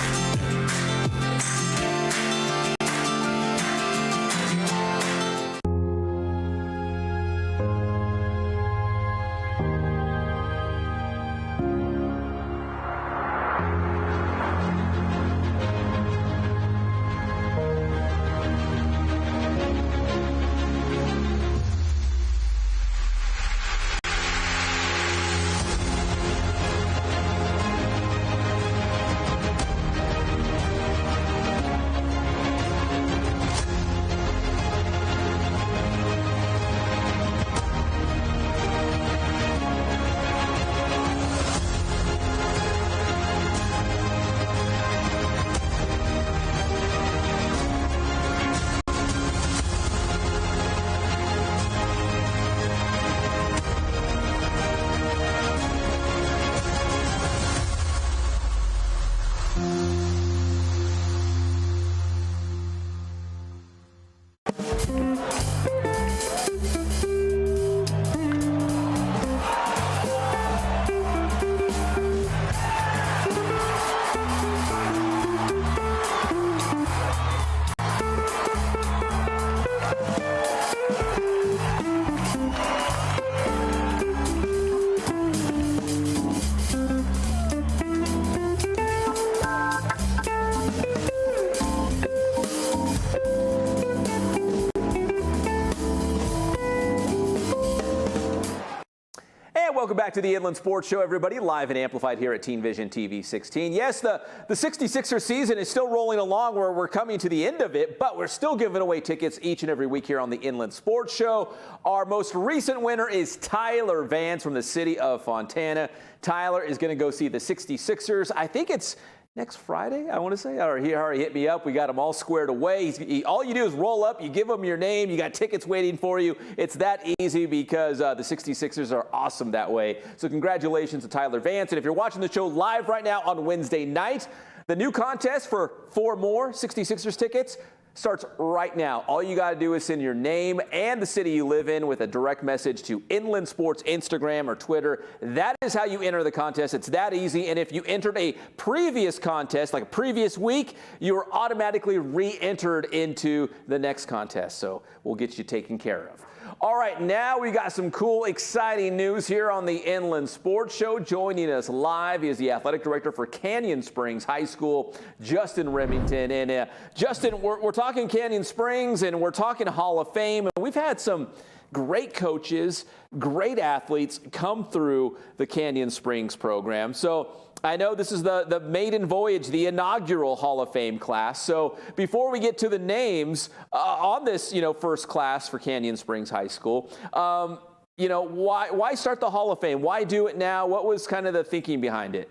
Welcome back to the Inland Sports Show, everybody, live and amplified here at Teen Vision TV 16. Yes, the 66er season is still rolling along. We're coming to the end of it, but we're still giving away tickets each and every week here on the Inland Sports Show. Our most recent winner is Tyler Vance from the city of Fontana. Tyler is going to go see the 66ers. I think it's next Friday, I want to say, or he already hit me up. We got him all squared away. All you do is roll up, you give him your name, you got tickets waiting for you. It's that easy because the 66ers are awesome that way. So congratulations to Tyler Vance. And if you're watching the show live right now on Wednesday night, the new contest for 4 more 66ers tickets starts right now. All you got to do is send your name and the city you live in with a direct message to Inland Sports Instagram or Twitter. That is how you enter the contest. It's that easy. And if you entered a previous contest, like a previous week, you are automatically re-entered into the next contest. So we'll get you taken care of. All right, now we got some cool, exciting news here on the Inland Sports Show. Joining us live is the athletic director for Canyon Springs High School, Justin Remington. And Justin, we're talking Canyon Springs and we're talking Hall of Fame. And we've had some great coaches, great athletes come through the Canyon Springs program. So I know this is the maiden voyage, the inaugural Hall of Fame class. So before we get to the names on this, first class for Canyon Springs High School, why start the Hall of Fame? Why do it now? What was kind of the thinking behind it?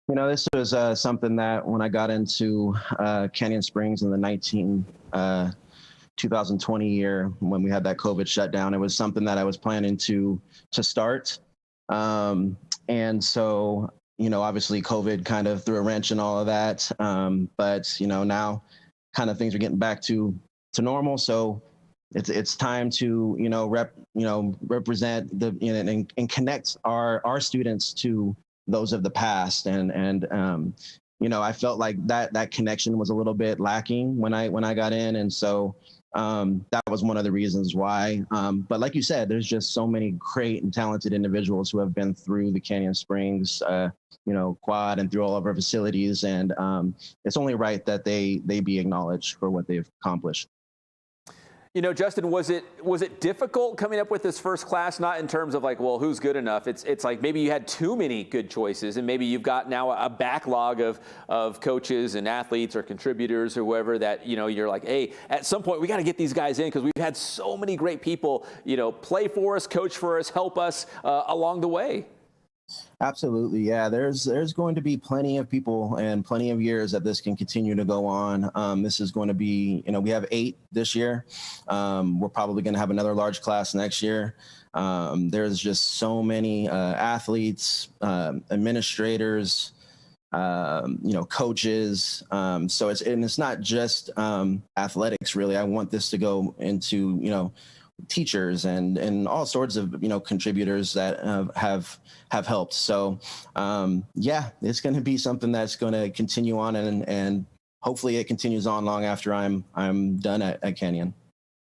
This was something that when I got into Canyon Springs in the 2020 year, when we had that COVID shutdown, it was something that I was planning to start. And so, obviously COVID kind of threw a wrench in all of that. But, now kind of things are getting back to normal. So it's time to, represent and connect our students to those of the past. And I felt like that connection was a little bit lacking when I got in. And so that was one of the reasons why. But like you said, there's just so many great and talented individuals who have been through the Canyon Springs, quad and through all of our facilities. And it's only right that they be acknowledged for what they've accomplished. Justin, was it difficult coming up with this first class? Not in terms of like, well, who's good enough? It's like maybe you had too many good choices, and maybe you've got now a backlog of coaches and athletes or contributors or whoever that you're like, hey, at some point we got to get these guys in because we've had so many great people play for us, coach for us, help us along the way. Absolutely. Yeah, there's going to be plenty of people and plenty of years that this can continue to go on. This is going to be, we have 8 this year. We're probably going to have another large class next year. There's just so many athletes, administrators, coaches. So it's not just athletics, really. I want this to go into, teachers and all sorts of contributors that have helped. So it's going to be something that's going to continue on and hopefully it continues on long after I'm done at Canyon.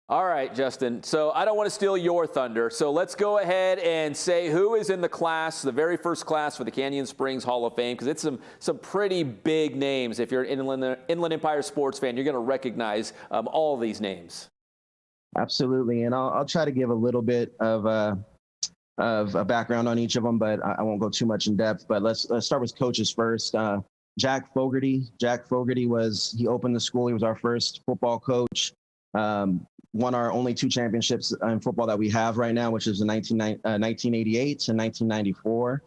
All right, Justin. So I don't want to steal your thunder. So let's go ahead and say who is in the class, the very first class for the Canyon Springs Hall of Fame, because it's some pretty big names. If you're an Inland Empire sports fan, you're going to recognize all these names. Absolutely, and I'll try to give a little bit of a background on each of them, but I won't go too much in depth. But let's start with coaches first. Jack Fogarty. Jack Fogarty he opened the school. He was our first football coach. Won our only 2 championships in football that we have right now, which is in 1988 and 1994.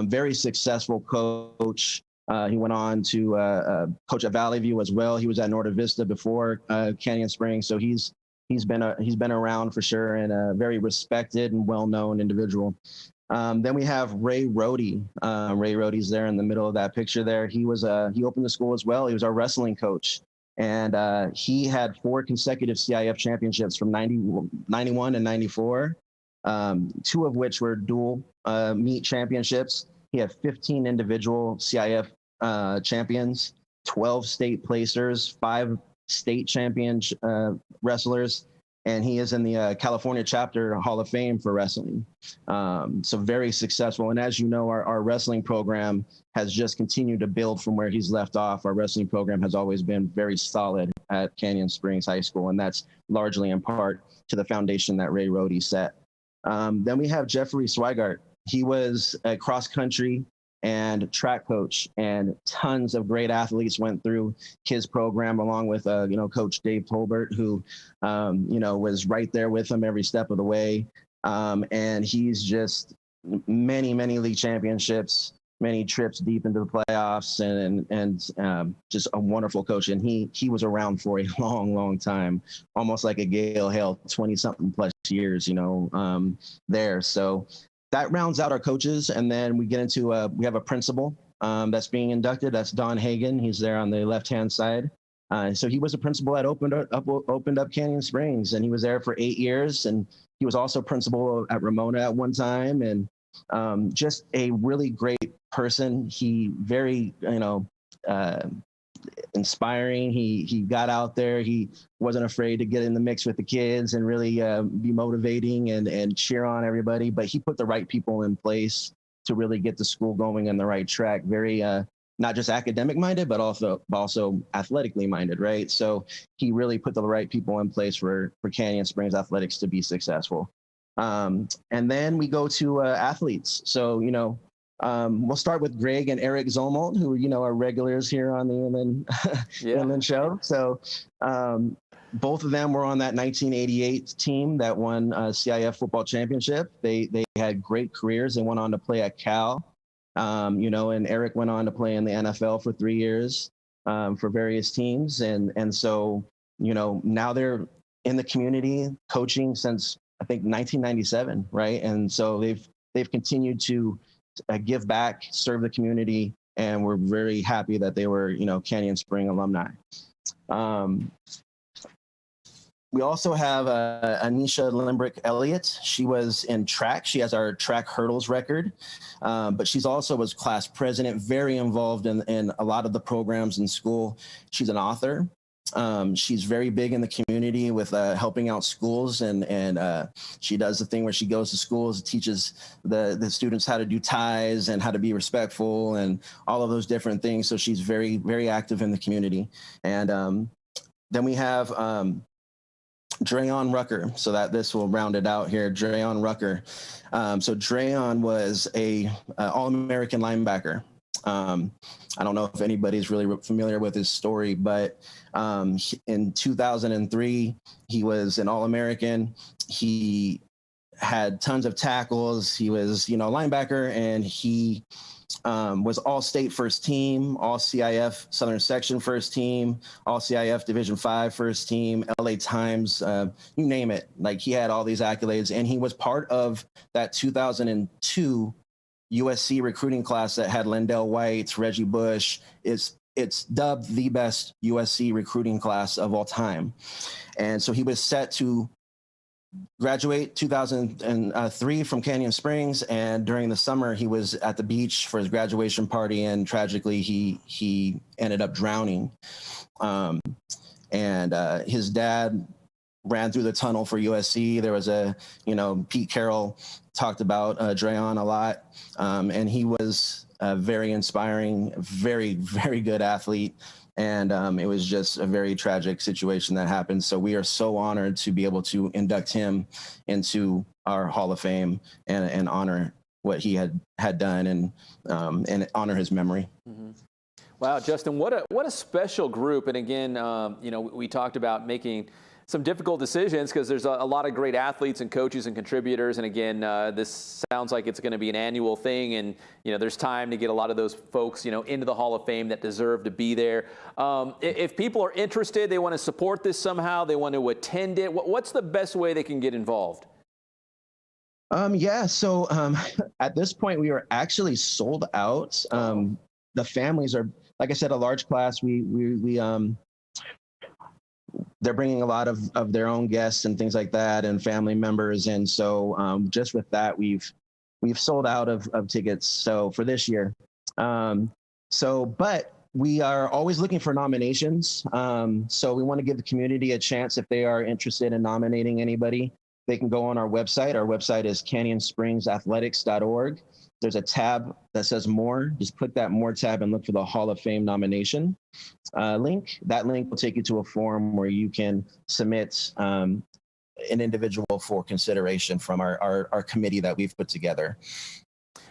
Very successful coach. He went on to coach at Valley View as well. He was at Norte Vista before Canyon Springs, so he's been around for sure and a very respected and well-known individual. Then we have Ray Rohde. Ray Rohde's there in the middle of that picture there. He opened the school as well. He was our wrestling coach. And he had 4 consecutive CIF championships from 91 and 94, 2 of which were dual meet championships. He had 15 individual CIF champions, 12 state placers, 5 state champion wrestlers, and he is in the California chapter Hall of Fame for wrestling. So very successful. And as you know, our wrestling program has just continued to build from where he's left off. Our wrestling program has always been very solid at Canyon Springs High School, and that's largely in part to the foundation that Ray Rohde set. Then we have Jeffrey Swigart. He was a cross country and track coach, and tons of great athletes went through his program, along with Coach Dave Tolbert, who was right there with him every step of the way. And he's just many league championships, many trips deep into the playoffs, and just a wonderful coach. And he was around for a long time, almost like a Gale Hale, 20-something plus years, there. So that rounds out our coaches, and then we get into we have a principal that's being inducted. That's Don Hagan. He's there on the left-hand side. So he was a principal at opened up Canyon Springs, and he was there for 8 years. And he was also principal at Ramona at one time, and just a really great person. He very, inspiring. He got out there. He wasn't afraid to get in the mix with the kids and really be motivating and cheer on everybody. But he put the right people in place to really get the school going on the right track. Very not just academic minded, but also athletically minded, right? So he really put the right people in place for Canyon Springs athletics to be successful. And then we go to athletes. So, we'll start with Greg and Eric Zolmold, who, are regulars here on the Inland show. So both of them were on that 1988 team that won CIF football championship. They had great careers. They went on to play at Cal, and Eric went on to play in the NFL for 3 years for various teams. And so, now they're in the community coaching since, I think, 1997, right? And so they've continued to give back, serve the community, and we're very happy that they were, Canyon Spring alumni. We also have Anisha Limbrick Elliott. She was in track. She has our track hurdles record, but she's also was class president, very involved in a lot of the programs in school. She's an author. She's very big in the community with helping out schools, and she does the thing where she goes to schools, teaches the students how to do ties and how to be respectful and all of those different things. So she's very, very active in the community. And then we have Dreyon Rucker, so that this will round it out here. Dreyon Rucker. So Dreyon was a All-American linebacker. I don't know if anybody's really familiar with his story, but in 2003, he was an All-American. He had tons of tackles. He was, linebacker, and he was all-state first team, all-CIF Southern Section first team, all-CIF Division 5 first team, LA Times, you name it. Like, he had all these accolades, and he was part of that 2002 USC recruiting class that had Lindell White, Reggie Bush. It's dubbed the best USC recruiting class of all time. And so he was set to graduate 2003 from Canyon Springs, and during the summer he was at the beach for his graduation party, and tragically he ended up drowning. His dad ran through the tunnel for USC. There was Pete Carroll talked about Dreyon a lot, and he was a very inspiring, very, very good athlete. And it was just a very tragic situation that happened. So we are so honored to be able to induct him into our Hall of Fame and honor what he had done and honor his memory. Mm-hmm. Wow, Justin, what a special group. And again, we talked about making some difficult decisions because there's a lot of great athletes and coaches and contributors. And again, this sounds like it's going to be an annual thing. And, there's time to get a lot of those folks, into the Hall of Fame that deserve to be there. If people are interested, they want to support this somehow, they want to attend it, what's the best way they can get involved? So at this point, we are actually sold out. The families are, like I said, a large class. They're bringing a lot of their own guests and things like that, and family members. And so just with that, we've sold out of tickets. So for this year, but we are always looking for nominations. So we want to give the community a chance. If they are interested in nominating anybody, they can go on our website. Our website is canyonspringsathletics.org. There's a tab that says more. Just click that more tab and look for the Hall of Fame nomination link. That link will take you to a form where you can submit an individual for consideration from our committee that we've put together.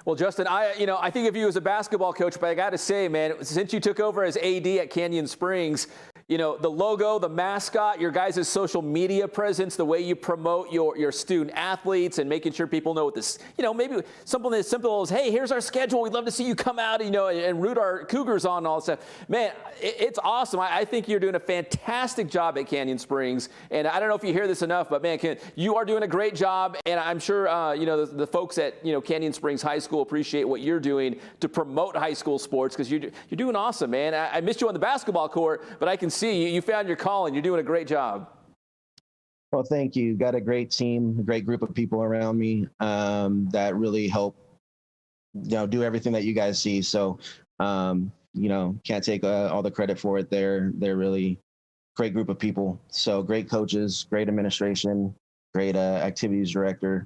Well, Justin, I think of you as a basketball coach, but I got to say, man, since you took over as AD at Canyon Springs, the logo, the mascot, your guys' social media presence, the way you promote your student athletes and making sure people know what this, maybe something as simple as, hey, here's our schedule. We'd love to see you come out, and root our Cougars on and all that stuff. Man, it's awesome. I think you're doing a fantastic job at Canyon Springs. And I don't know if you hear this enough, but man, you are doing a great job. And I'm sure, the folks at, Canyon Springs High School appreciate what you're doing to promote high school sports, because you're doing awesome, man. I missed you on the basketball court, but I can see see. You found your calling. You're doing a great job. Well, thank you. Got a great team, a great group of people around me that really help, do everything that you guys see. So, can't take all the credit for it. They're really great group of people. So great coaches, great administration, great activities director,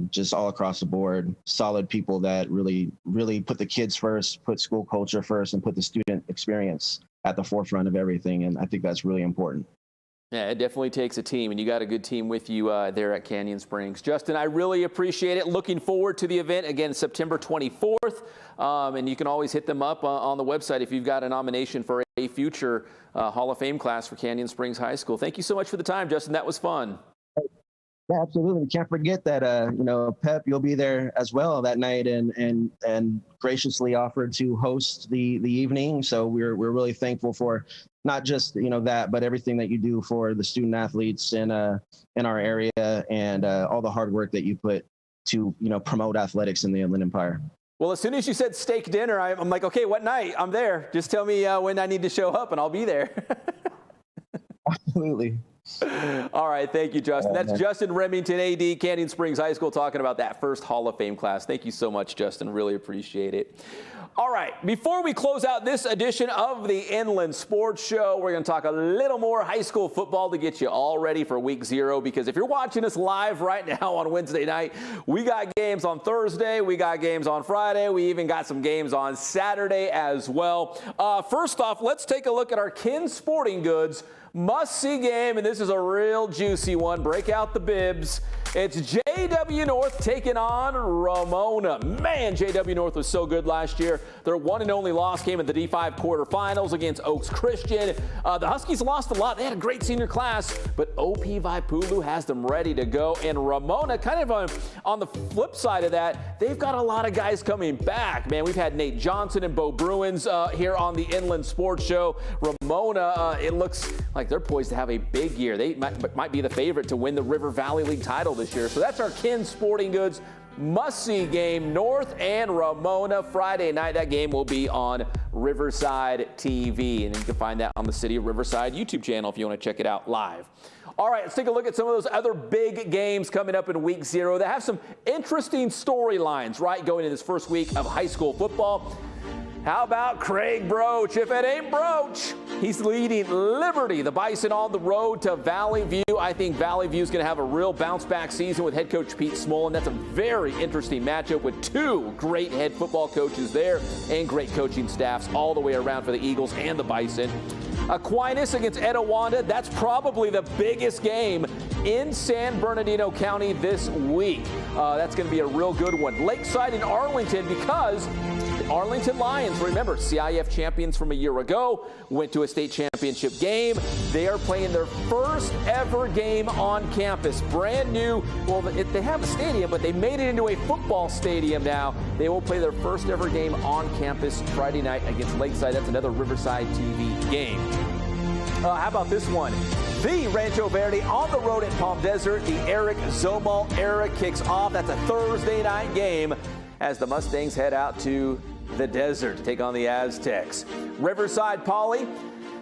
just all across the board. Solid people that really, really put the kids first, put school culture first, and put the student experience at the forefront of everything. And I think that's really important. Yeah, it definitely takes a team, and you got a good team with you there at Canyon Springs. Justin, I really appreciate it. Looking forward to the event, again, September 24th. And you can always hit them up on the website if you've got a nomination for a future Hall of Fame class for Canyon Springs High School. Thank you so much for the time, Justin. That was fun. Yeah, absolutely. We can't forget that, Pep, you'll be there as well that night and graciously offered to host the evening. So we're really thankful for not just, that, but everything that you do for the student athletes in our area and all the hard work that you put to, promote athletics in the Inland Empire. Well, as soon as you said steak dinner, I'm like, okay, what night? I'm there. Just tell me when I need to show up and I'll be there. Absolutely. All right. Thank you, Justin. That's Justin Remington, AD, Canyon Springs High School, talking about that first Hall of Fame class. Thank you so much, Justin. Really appreciate it. All right. Before we close out this edition of the Inland Sports Show, we're going to talk a little more high school football to get you all ready for week 0. Because if you're watching us live right now on Wednesday night, we got games on Thursday. We got games on Friday. We even got some games on Saturday as well. First off, let's take a look at our Kin Sporting Goods must-see game, and this is a real juicy one. Break out the bibs. It's J.W. North taking on Ramona. Man, J.W. North was so good last year. Their one and only loss came in the D5 quarterfinals against Oaks Christian. The Huskies lost a lot. They had a great senior class, but OP Vaipulu has them ready to go. And Ramona, kind of on the flip side of that, they've got a lot of guys coming back. Man, we've had Nate Johnson and Bo Bruins here on the Inland Sports Show. Ramona, it looks like they're poised to have a big year. They might be the favorite to win the River Valley League title this year. So that's our Kin Sporting Goods must-see game, North and Ramona. Friday night, that game will be on Riverside TV. And you can find that on the City of Riverside YouTube channel if you want to check it out live. All right, let's take a look at some of those other big games coming up in week 0 that have some interesting storylines, right, going into this first week of high school football. How about Craig Broach? If it ain't Broach, he's leading Liberty, the Bison, on the road to Valley View. I think Valley View is going to have a real bounce-back season with head coach Pete Smolin. That's a very interesting matchup with 2 great head football coaches there and great coaching staffs all the way around for the Eagles and the Bison. Aquinas against Etiwanda. That's probably the biggest game in San Bernardino County this week. That's going to be a real good one. Lakeside and Arlington, because the Arlington Lions, remember, CIF champions from a year ago, went to a state championship game. They are playing their first ever game on campus. Brand new. Well, they have a stadium, but they made it into a football stadium now. They will play their first ever game on campus Friday night against Lakeside. That's another Riverside TV game. How about this one? The Rancho Verde on the road at Palm Desert. The Eric Zomal era kicks off. That's a Thursday night game as the Mustangs head out to the desert to take on the Aztecs. Riverside Poly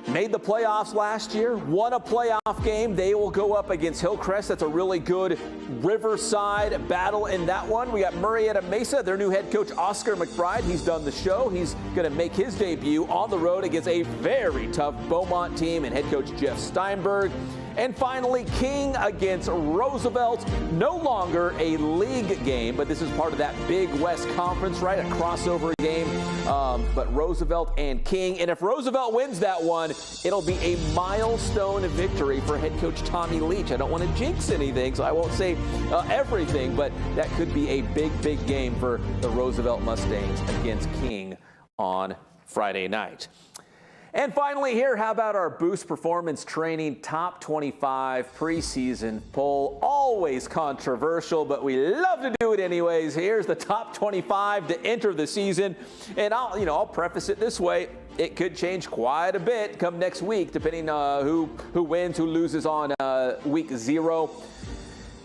made the playoffs last year, won a playoff game. They will go up against Hillcrest. That's a really good Riverside battle in that one. We got Murrieta Mesa, their new head coach, Oscar McBride. He's done the show. He's going to make his debut on the road against a very tough Beaumont team and head coach Jeff Steinberg. And finally, King against Roosevelt. No longer a league game, but this is part of that Big West Conference, right? A crossover game. But Roosevelt and King. And if Roosevelt wins that one, it'll be a milestone victory for head coach Tommy Leach. I don't want to jinx anything, so I won't say everything, but that could be a big game for the Roosevelt Mustangs against King on Friday night. And finally here, how about our Boost Performance Training Top 25 preseason poll? Always controversial, but we love to do it anyways. Here's the top 25 to enter the season. And I'll preface it this way. It could change quite a bit come next week, depending who wins, who loses on week 0.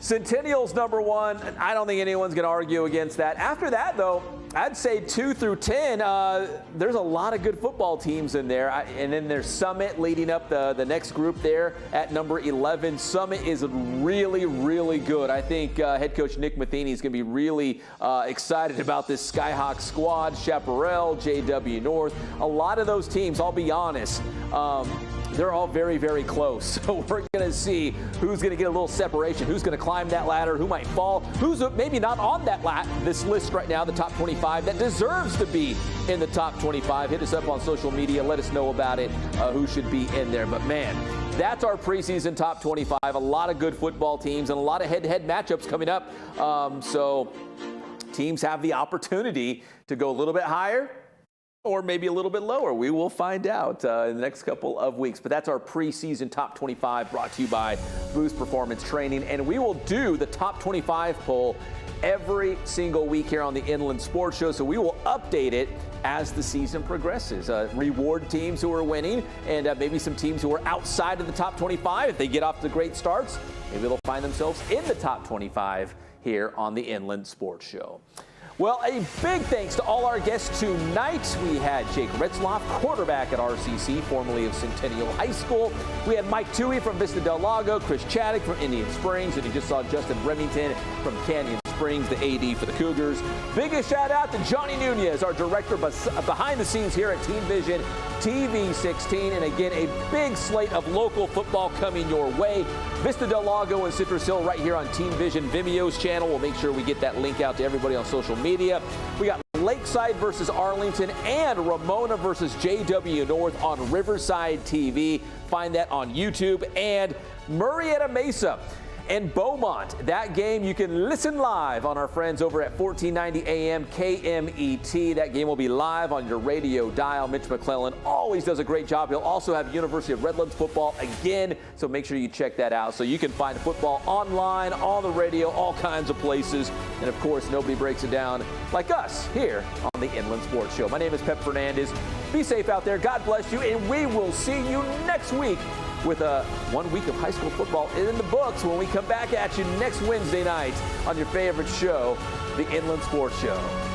Centennial's number 1. I don't think anyone's going to argue against that. After that, though, I'd say 2 through 10. There's a lot of good football teams in there. And then there's Summit leading up the next group there at number 11. Summit is really, really good. I think head coach Nick Matheny is going to be really excited about this Skyhawk squad. Chaparral, JW North, a lot of those teams, I'll be honest, they're all very, very close. So we're going to see who's going to get a little separation, who's going to climb that ladder, who might fall, who's maybe not on that this list right now, the top 25, that deserves to be in the top 25. Hit us up on social media. Let us know about it, who should be in there. But, man, that's our preseason top 25. A lot of good football teams and a lot of head-to-head matchups coming up. So teams have the opportunity to go a little bit higher or maybe a little bit lower. We will find out in the next couple of weeks. But that's our preseason top 25 brought to you by Boost Performance Training. And we will do the top 25 poll every single week here on the Inland Sports Show. So we will update it as the season progresses. Reward teams who are winning and maybe some teams who are outside of the top 25. If they get off to great starts, maybe they'll find themselves in the top 25 here on the Inland Sports Show. Well, a big thanks to all our guests tonight. We had Jake Retzlaff, quarterback at RCC, formerly of Centennial High School. We had Mike Tuohy from Vista del Lago, Chris Chaddick from Indian Springs, and you just saw Justin Remington from Canyon Springs, the AD for the Cougars. Biggest shout out to Johnny Nunez, our director behind the scenes here at Team Vision TV 16. And again, a big slate of local football coming your way. Vista del Lago and Citrus Hill right here on Team Vision Vimeo's channel. We'll make sure we get that link out to everybody on social media. We got Lakeside versus Arlington and Ramona versus JW North on Riverside TV. Find that on YouTube. And Murrieta Mesa and Beaumont. That game you can listen live on our friends over at 1490 AM KMET. That game will be live on your radio dial. Mitch McClellan always does a great job. He'll also have University of Redlands football again, so make sure you check that out. So you can find football online, on the radio, all kinds of places. And of course, nobody breaks it down like us here on the Inland Sports Show. My name is Pep Fernandez. Be safe out there. God bless you, and we will see you next week with 1 week of high school football in the books when we come back at you next Wednesday night on your favorite show, the Inland Sports Show.